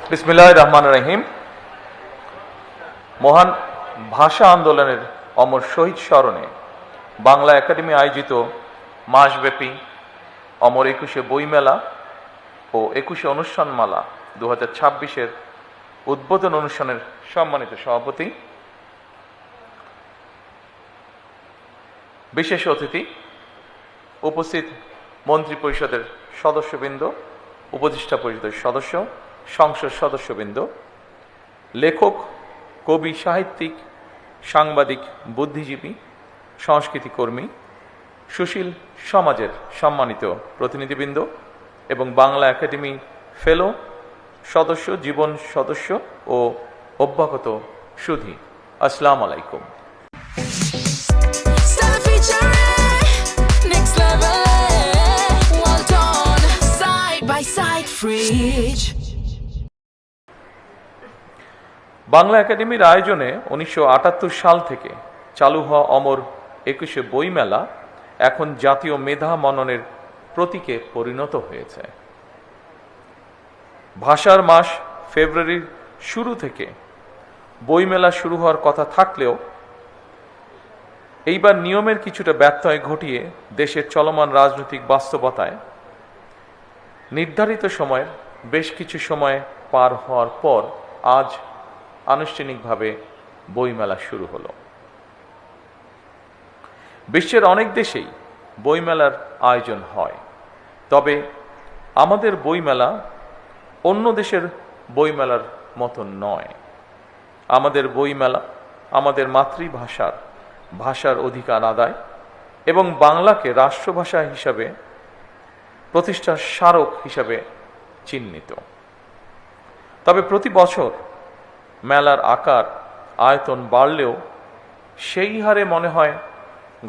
বিসমিল্লাহির রহমানির রহিম। মহান ভাষা আন্দোলনের অমর শহীদ স্মরণে বাংলা একাডেমি আয়োজিত মাসব্যাপী অমর ২১শে বইমেলা ও ২১শে অনুষ্ঠানমালা ২০২৬-এর উদ্বোধন অনুষ্ঠানের সম্মানিত সভাপতি, বিশেষ অতিথি, উপস্থিত মন্ত্রী পরিষদের সদস্যবৃন্দ, উপদেষ্টা পরিষদের সদস্য, সংসদ সদস্যবৃন্দ, লেখক, কবি, সাহিত্যিক, সাংবাদিক, বুদ্ধিজীবী, সংস্কৃতি কর্মী, সুশীল সমাজের সম্মানিত প্রতিনিধিবৃন্দ এবং বাংলা একাডেমি ফেলো সদস্য, জীবন সদস্য ও অভ্যাগত সুধী, আসসালামু আলাইকুম। বাংলা একাডেমির আয়োজনে ১৯৭৮ সাল থেকে চালু হওয়া অমর ২১শে বইমেলা এখন জাতীয় মেধা মননের প্রতীকে পরিণত হয়েছে। ভাষার মাস ফেব্রুয়ারির শুরু থেকে বইমেলা শুরু হওয়ার কথা থাকলেও এইবার নিয়মের কিছুটা ব্যত্যয় ঘটিয়ে দেশের চলমান রাজনৈতিক বাস্তবতায় নির্ধারিত সময়ের বেশ কিছু সময় পার হওয়ার পর আজ আনুষ্ঠানিকভাবে বইমেলা শুরু হলো। বিশ্বের অনেক দেশেই বইমেলার আয়োজন হয়, তবে আমাদের বইমেলা অন্য দেশের বইমেলার মতো নয়। আমাদের বইমেলা আমাদের ভাষার অধিকার আদায় এবং বাংলাকে রাষ্ট্রভাষা হিসাবে প্রতিষ্ঠার স্মারক হিসাবে চিহ্নিত। তবে প্রতি বছর মেলার আকার আয়তন বাড়লেও সেই হারে মনে হয়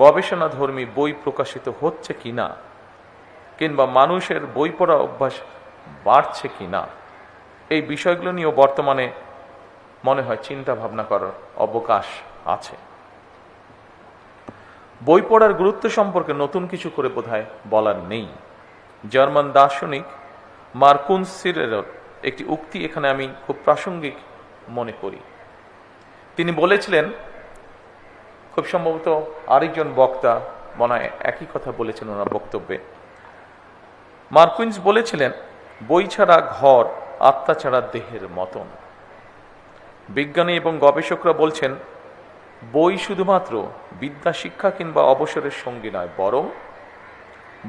গবেষণাধর্মী বই প্রকাশিত হচ্ছে কিনা, কিংবা মানুষের বই পড়া অভ্যাস বাড়ছে কিনা, এই বিষয়গুলো নিয়েও বর্তমানে মনে হয় চিন্তা ভাবনা করার অবকাশ আছে। বই পড়ার গুরুত্ব সম্পর্কে নতুন কিছু করে বোধহয় বলার নেই। জার্মান দার্শনিক মার্কুস সিরেরের একটি উক্তি এখানে আমি খুব প্রাসঙ্গিক মনে করি। তিনি বলেছিলেন, খুব সম্ভবত আরেকজন বক্তা মনে হয় একই কথা বলেছেন ওনার বক্তব্যে। মার্কুইন্স বলেছিলেন, বই ছাড়া ঘর আত্মা ছাড়া দেহের মতন। বিজ্ঞানী এবং গবেষকরা বলছেন, বই শুধুমাত্র বিদ্যা শিক্ষা কিংবা অবসরের সঙ্গী নয়, বরং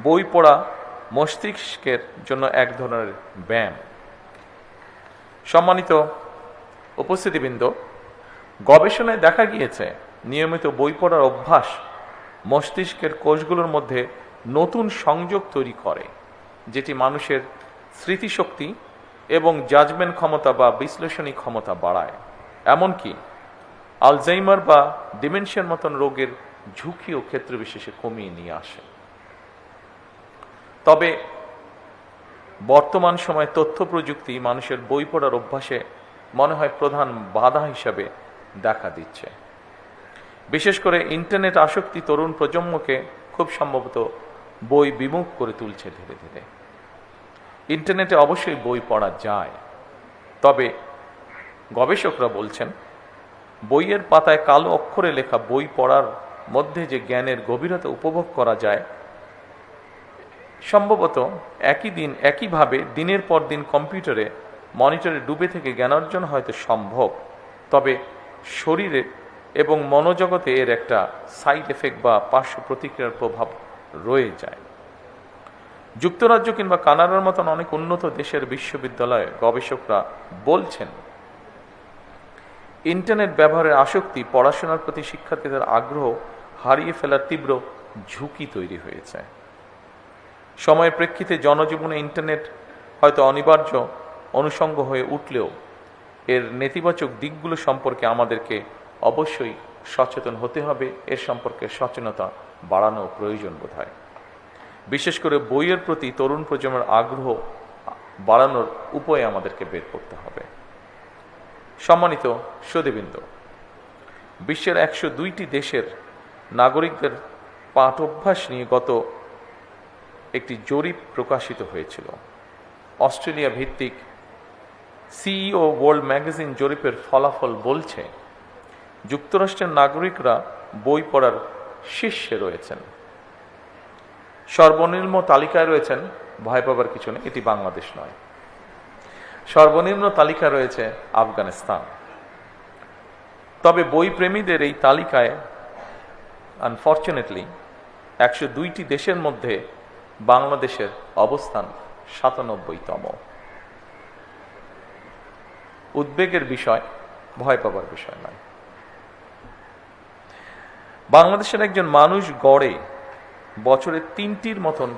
বই পড়া মস্তিষ্কের জন্য এক ধরনের ব্যায়াম। সম্মানিত উপস্থিতিবৃন্দ, গবেষণায় দেখা গিয়েছে নিয়মিত বই পড়ার অভ্যাস মস্তিষ্কের কোষগুলোর মধ্যে নতুন সংযোগ তৈরি করে, যেটি মানুষের স্মৃতিশক্তি এবং জাজমেন্ট ক্ষমতা বা বিশ্লেষণী ক্ষমতা বাড়ায়, এমনকি আলজাইমার বা ডিমেনশিয়ার মতন রোগের ঝুঁকিও ক্ষেত্র বিশেষে কমিয়ে নিয়ে আসে। তবে বর্তমান সময়ে তথ্য প্রযুক্তি মানুষের বই পড়ার অভ্যাসে মনে হয় প্রধান বাধা হিসাবে দেখা দিচ্ছে। বিশেষ করে ইন্টারনেট আসক্তি তরুণ প্রজন্মকে খুব সম্ভবত বই বিমুখ করে তুলছে ধীরে ধীরে। ইন্টারনেটে অবশ্যই বই পড়া যায়, তবে গবেষকরা বলছেন, বইয়ের পাতায় কালো অক্ষরে লেখা বই পড়ার মধ্যে যে জ্ঞানের গভীরতা উপভোগ করা যায়, সম্ভবত একইভাবে দিনের পর দিন কম্পিউটারে মনিটরে ডুবে থেকে জ্ঞান অর্জন হয়তো সম্ভব, তবে শরীরে এবং মনোজগতে এর একটা সাইড এফেক্ট বা পার্শ্ব প্রতিক্রিয়ার প্রভাব রয়ে যায়। যুক্তরাজ্য কিংবা কানাডার মতন অনেক উন্নত দেশের বিশ্ববিদ্যালয়ে গবেষকরা বলছেন, ইন্টারনেট ব্যবহারের আসক্তি পড়াশোনার প্রতি শিক্ষার্থীদের আগ্রহ হারিয়ে ফেলার তীব্র ঝুঁকি তৈরি হয়েছে। সময়ের প্রেক্ষিতে জনজীবনে ইন্টারনেট হয়তো অনিবার্য অনুষঙ্গ হয়ে উঠলেও এর নেতিবাচক দিকগুলো সম্পর্কে আমাদেরকে অবশ্যই সচেতন হতে হবে। এর সম্পর্কে সচেতনতা বাড়ানো প্রয়োজন বোধ হয়। বিশেষ করে বইয়ের প্রতি তরুণ প্রজন্মের আগ্রহ বাড়ানোর উপায় আমাদেরকে বের করতে হবে। সম্মানিত সুধীবৃন্দ, বিশ্বের ১০২টি দেশের নাগরিকদের পাঠ অভ্যাস নিয়ে গত একটি জরিপ প্রকাশিত হয়েছিল। অস্ট্রেলিয়া ভিত্তিক সিইও ওয়ার্ল্ড ম্যাগাজিন জরিপের ফলাফল বলছে যুক্তরাষ্ট্রের নাগরিকরা বই পড়ার শীর্ষে রয়েছেন। সর্বনিম্ন তালিকায় রয়েছেন, ভয় পাবার কিছু নেই, এটি বাংলাদেশ নয়, সর্বনিম্ন তালিকায় রয়েছে আফগানিস্তান। তবে বই প্রেমীদের এই তালিকায় আনফরচুনেটলি 102টি দেশের মধ্যে বাংলাদেশের অবস্থান 97তম। উদ্বেগের বিষয়, ভয় পাবার বিষয় নয়। বাংলাদেশের একজন মানুষ গড়ে বছরে 3টির মতন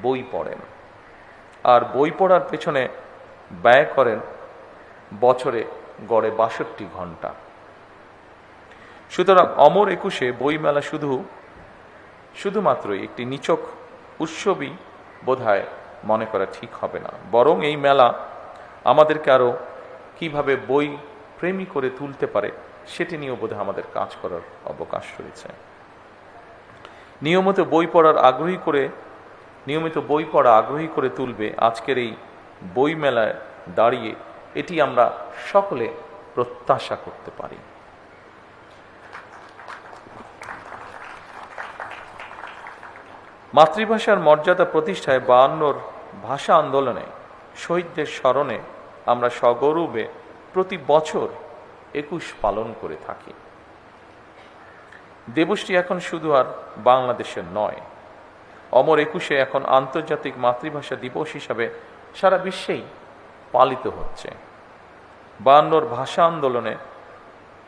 বই পড়েন, আর বই পড়ার পেছনে ব্যয় করেন বছরে গড়ে 62 ঘন্টা। সুতরাং অমর একুশে বইমেলা শুধুমাত্র একটি নিছক উৎসবই বোধহয় মনে করা ঠিক হবে না, বরং এই মেলা আমাদেরকে আরো কিভাবে বই প্রেমী করে তুলতে পারে সেটি নিয়েও বোধহয় আমাদের কাজ করার অবকাশ রয়েছে। নিয়মিত বই পড়া আগ্রহী করে তুলবে আজকের এই বই মেলায় দাঁড়িয়ে, এটি আমরা সকলে প্রত্যাশা করতে পারি। মাতৃভাষার মর্যাদা প্রতিষ্ঠায় 52 ভাষা আন্দোলনে শহীদদের স্মরণে আমরা সগৌরবে প্রতি বছর 21 পালন করে থাকি। দিবসটি এখন শুধু আর বাংলাদেশের নয়, অমর একুশে এখন আন্তর্জাতিক মাতৃভাষা দিবস হিসাবে সারা বিশ্বেই পালিত হচ্ছে। 52 ভাষা আন্দোলনে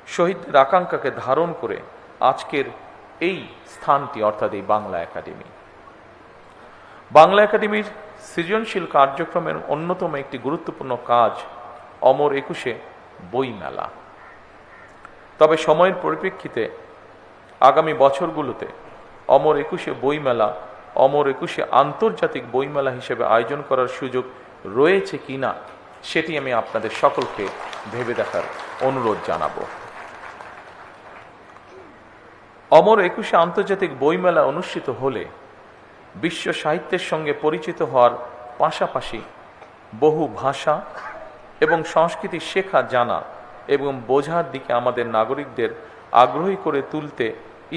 শহীদদের আকাঙ্ক্ষাকে ধারণ করে আজকের এই স্থানটি, অর্থাৎ এই বাংলা একাডেমি। বাংলা একাডেমির সৃজনশীল কার্যক্রমের অন্যতম একটি গুরুত্বপূর্ণ কাজ অমর একুশে বই মেলা। তবে সময়ের পরিপ্রেক্ষিতে আগামী বছরগুলোতে অমর একুশে বইমেলা অমর একুশে আন্তর্জাতিক বইমেলা হিসেবে আয়োজন করার সুযোগ রয়েছে কিনা সেটি আমি আপনাদের সকলকে ভেবে দেখার অনুরোধ জানাবো। অমর একুশে আন্তর্জাতিক বইমেলা অনুষ্ঠিত হলে বিশ্ব সাহিত্যের সঙ্গে পরিচিত হওয়ার পাশাপাশি বহু ভাষা এবং সংস্কৃতি শেখা, জানা এবং বোঝার দিকে আমাদের নাগরিকদের আগ্রহী করে তুলতে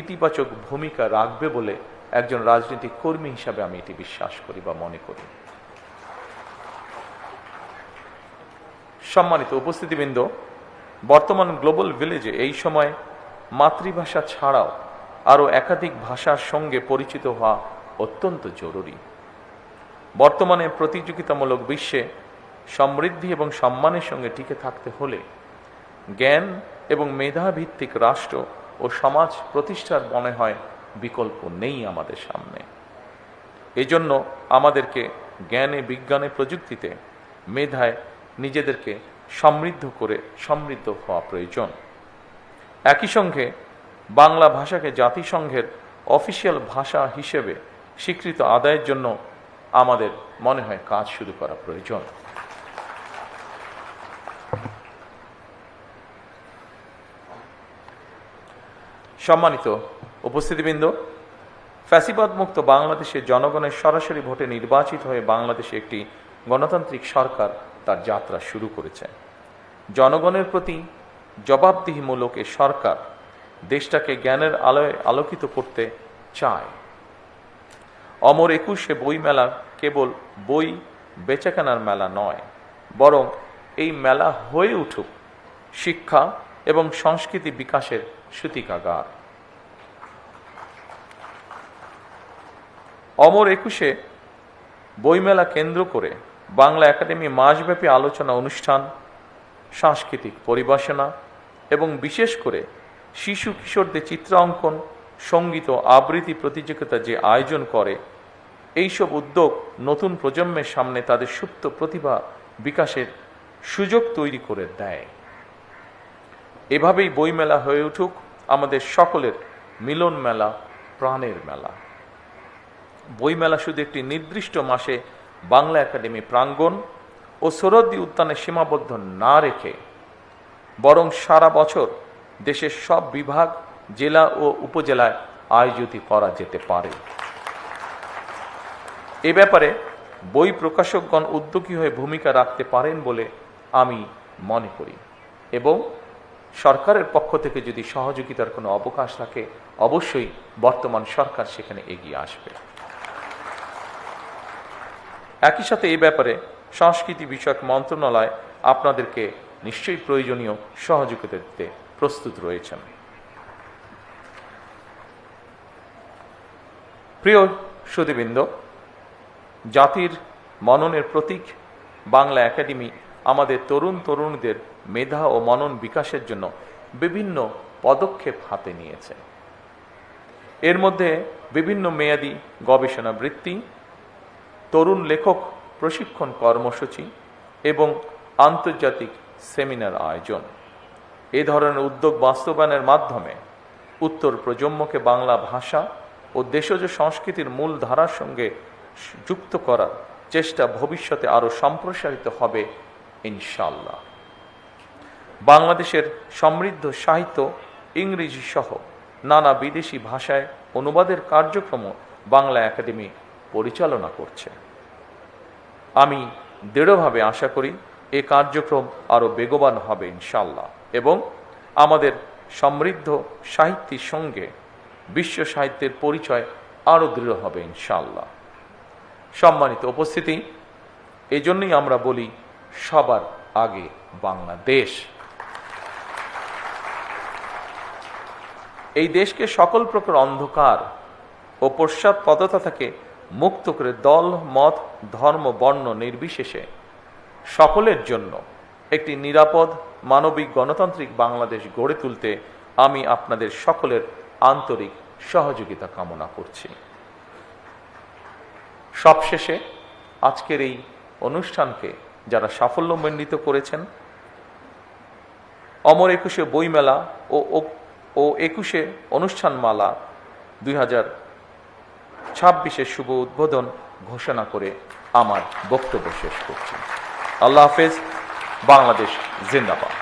ইতিবাচক ভূমিকা রাখবে বলে একজন রাজনৈতিক কর্মী হিসাবে আমি এটি বিশ্বাস করি বা মনে করি। সম্মানিত উপস্থিতিবৃন্দ, বর্তমান গ্লোবাল ভিলেজে এই সময় মাতৃভাষা ছাড়াও আরও একাধিক ভাষার সঙ্গে পরিচিত হওয়া অত্যন্ত জরুরি। বর্তমানে প্রতিযোগিতামূলক বিশ্বে সমৃদ্ধি এবং সম্মানের সঙ্গে টিকে থাকতে হলে জ্ঞান এবং মেধাভিত্তিক রাষ্ট্র ও সমাজ প্রতিষ্ঠার মনে হয় বিকল্প নেই আমাদের সামনে। এজন্য আমাদেরকে জ্ঞানে, বিজ্ঞানে, প্রযুক্তিতে, মেধায় নিজেদেরকে সমৃদ্ধ হওয়া প্রয়োজন। একই সঙ্গে বাংলা ভাষাকে জাতিসংঘের অফিসিয়াল ভাষা হিসেবে স্বীকৃত আদায়ের জন্য আমাদের মনে হয় কাজ শুরু করা প্রয়োজন। সম্মানিত উপস্থিতিবৃন্দ, ফ্যাসিবাদ মুক্ত বাংলাদেশে জনগণের সরাসরি ভোটে নির্বাচিত হয়ে বাংলাদেশে একটি গণতান্ত্রিক সরকার তার যাত্রা শুরু করেছে। জনগণের প্রতি জবাবদিহিমূলক এ সরকার দেশটাকে জ্ঞানের আলোয় আলোকিত করতে চায়। অমর একুশে বই মেলা কেবল বই বেচাকেনার মেলা নয়, বরং এই মেলা হয়ে উঠুক শিক্ষা এবং সংস্কৃতি বিকাশের সূতিকাগার। অমর একুশে বইমেলা কেন্দ্র করে বাংলা একাডেমি মাসব্যাপী আলোচনা অনুষ্ঠান, সাংস্কৃতিক পরিবেশনা এবং বিশেষ করে শিশু কিশোরদের চিত্রাঙ্কন, সঙ্গীত ও আবৃত্তি প্রতিযোগিতা যে আয়োজন করে, এইসব উদ্যোগ নতুন প্রজন্মের সামনে তাদের সুপ্ত প্রতিভা বিকাশের সুযোগ তৈরি করে দেয়। এভাবেই বইমেলা হয়ে উঠুক আমাদের সকলের মিলন মেলা, প্রাণের মেলা। বইমেলা শুধু একটি নির্দিষ্ট মাসে বাংলা একাডেমি প্রাঙ্গণ ও সোহরাওয়ার্দী উদ্যানে সীমাবদ্ধ না রেখে বরং সারা বছর দেশের সব বিভাগ, জেলা ও উপজেলায় আয়োজিত করা যেতে পারে। এ ব্যাপারে বই প্রকাশকগণ উদ্যোগী হয়ে ভূমিকা রাখতে পারেন বলে আমি মনে করি। এবং সরকারের পক্ষ থেকে যদি সহযোগিতার কোনো অবকাশ থাকে, অবশ্যই বর্তমান সরকার সেখানে এগিয়ে আসবে। একই সাথে এই ব্যাপারে সংস্কৃতি বিষয়ক মন্ত্রণালয় আপনাদেরকে নিশ্চয়ই প্রয়োজনীয় সহযোগিতা দিতে প্রস্তুত রয়েছেন। প্রিয় সুধীবৃন্দ, জাতির মননের প্রতীক বাংলা একাডেমি আমাদের তরুণদের মেধা ও মনন বিকাশের জন্য বিভিন্ন পদক্ষেপ হাতে নিয়েছে। এর মধ্যে বিভিন্ন মেয়াদী গবেষণা বৃত্তি, তরুণ লেখক প্রশিক্ষণ কর্মসূচি এবং আন্তর্জাতিক সেমিনার আয়োজন। এ ধরনের উদ্যোগ বাস্তবায়নের মাধ্যমে উত্তর প্রজন্মকে বাংলা ভাষা ও দেশজ সংস্কৃতির মূল ধারার সঙ্গে যুক্ত করার চেষ্টা ভবিষ্যতে আরও সম্প্রসারিত হবে ইনশাআল্লাহ। বাংলাদেশের সমৃদ্ধ সাহিত্য, ইংরেজি সহ নানা বিদেশি ভাষায় অনুবাদের কার্যক্রমও বাংলা একাডেমি পরিচালনা করছে। আমি দৃঢ়ভাবে আশা করি এ কার্যক্রম আরও বেগবান হবে ইনশাআল্লাহ এবং আমাদের সমৃদ্ধ সাহিত্যের সঙ্গে বিশ্ব সাহিত্যের পরিচয় আরও দৃঢ় হবে ইনশাআল্লাহ। সম্মানিত উপস্থিতি, এজন্যই আমরা বলি সবার আগে বাংলাদেশ। এই দেশকে সকল প্রকার অন্ধকার ও পশ্চাৎপদতা থেকে মুক্ত করে দল, মত, ধর্ম, বর্ণ নির্বিশেষে সকলের জন্য একটি নিরাপদ, মানবিক, গণতান্ত্রিক বাংলাদেশ গড়ে তুলতে আমি আপনাদের সকলের আন্তরিক সহযোগিতা কামনা করছি। সবশেষে আজকের এই অনুষ্ঠানকে যারা সাফল্যমণ্ডিত করেছেন, অমর একুশে বইমেলা ও একুশে অনুষ্ঠানমালা 2026-এর শুভ উদ্বোধন ঘোষণা করে আমার বক্তব্য শেষ করছি। আল্লাহ হাফেজ। বাংলাদেশ জিন্দাবাদ।